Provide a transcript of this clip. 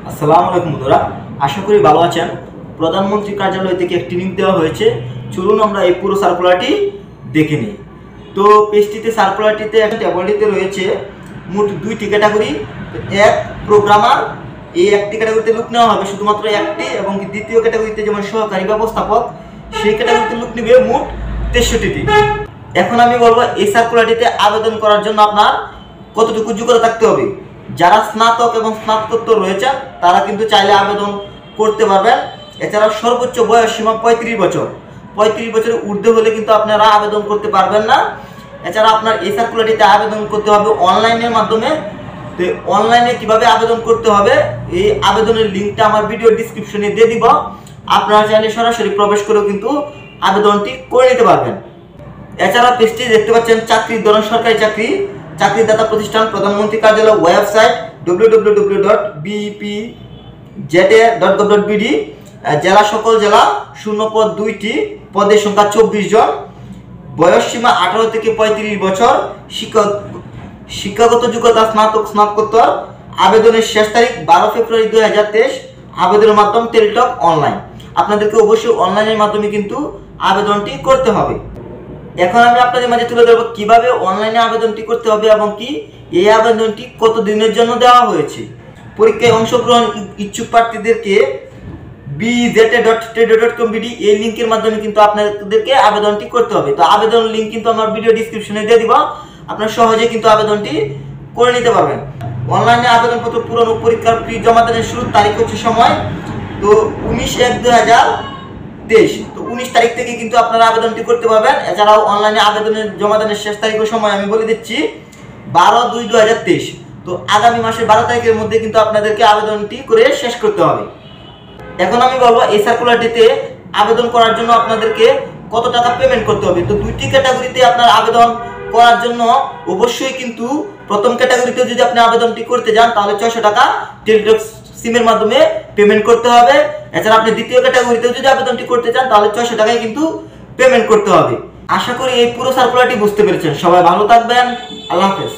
আসসালামু আলাইকুম বন্ধুরা, আশা করি ভালো আছেন। প্রধানমন্ত্রী কার্যালয় থেকে একটি লিঙ্ক দেওয়া হয়েছে, চলুন আমরা এই পুরো সার্কুলারটি দেখে নিই। তো পেজটিতে সার্কুলারটিতে একটা টেবলটিতে রয়েছে মোট দুইটি ক্যাটাগরি। এক, প্রোগ্রামার, এই একটি ক্যাটাগরিতে লুক নেওয়া হবে শুধুমাত্র একটি, এবং দ্বিতীয় ক্যাটাগরিতে যেমন সহকারী ব্যবস্থাপক, সেই ক্যাটাগরিতে লুক নেবে মোট 63টি। এখন আমি বলবো এই সার্কুলারটিতে আবেদন করার জন্য আপনার কতটুকু যোগ্যতা থাকতে হবে। যারা স্নাতক এবং স্নাতকোত্তর রয়েছে তারা কিন্তু চাইলে আবেদন করতে পারবেন। এছাড়া সর্বোচ্চ বয়স সীমা 35 বছর, 35 বছরের ঊর্ধ্বে হলে কিন্তু আপনারা আবেদন করতে পারবেন না। এছাড়া আপনার এই সার্কুলারটিতে আবেদন করতে হবে অনলাইনের মাধ্যমে। তো অনলাইনে কিভাবে আবেদন করতে হবে, এই আবেদনের লিঙ্কটা আমার ভিডিও ডিসক্রিপশনে দিয়ে দিব। আপনারা চাইলে সরাসরি প্রবেশ করেও কিন্তু আবেদনটি করে নিতে পারবেন। এছাড়া পেজটি দেখতে পাচ্ছেন চাকরির ধরন সরকারি চাকরি, চাকরিদাতা প্রতিষ্ঠান, প্রধানমন্ত্রী কার্যালয়, ওয়েবসাইট www.bepza.gov.bd। জেলা সকল জেলা, শূন্য পদ 2টি, পদের সংখ্যা 24 জন, বয়স সীমা 18 থেকে 35 বছর, শিক্ষাগত যোগ্যতা স্নাতক স্নাতকোত্তর। আবেদনের শেষ তারিখ 12 ফেব্রুয়ারি 2023। আবেদনের মাধ্যম টেলিটক অনলাইন। আপনাদেরকে অবশ্যই অনলাইনের মাধ্যমে কিন্তু আবেদনটি করতে হবে। এখন আমি আপনাদের মাঝে তুলে ধরবো কিভাবে অনলাইনে আবেদনটি করতে হবে এবং কি এই আবেদনটি কত দিনের জন্য দেওয়া হয়েছে। পরীক্ষায় অংশগ্রহণ ইচ্ছুক প্রার্থীদেরকে bza.trade.com.bd এই লিংকের মাধ্যমে কিন্তু আপনাদেরকে আবেদনটি করতে হবে। তো আবেদন লিংক কিন্তু আমার ভিডিও ডিসক্রিপশনে দিয়ে দিব, আপনারা সহজে কিন্তু আবেদনটি করে নিতে পারবেন। অনলাইনে আবেদনপত্র পূরণ ও পরীক্ষার ফি জমা দানের শুরুর তারিখ হচ্ছে সময় তো 19/1/2023। তো 19 তারিখ থেকে কিন্তু আপনারা আবেদনটি করতে পারবেন। এছাড়াও অনলাইনে আবেদনের জমাদানের শেষ তারিখ ও সময় আমি বলে দিচ্ছি 12/2/2023। তো আগামী মাসের 12 তারিখের মধ্যে কিন্তু আপনাদেরকে আবেদনটি করে শেষ করতে হবে। এখন আমি বলবো এই সার্কুলারটিতে আবেদন করার জন্য আপনাদেরকে কত টাকা পেমেন্ট করতে হবে। তো দুইটি ক্যাটাগরিতে আপনার আবেদন করার জন্য অবশ্যই কিন্তু প্রথম ক্যাটাগরিতে যদি আপনি আবেদনটি করতে যান তাহলে 600 টাকা টেলিটক সিমের মাধ্যমে পেমেন্ট করতে হবে। এছাড়া আপনি দ্বিতীয় ক্যাটাগরিতে যদি আবেদনটি করতে চান তাহলে 600 টাকায় কিন্তু পেমেন্ট করতে হবে। আশা করি এই পুরো সার্কুলারটি বুঝতে পেরেছেন। সবাই ভালো থাকবেন। আল্লাহ হাফেজ।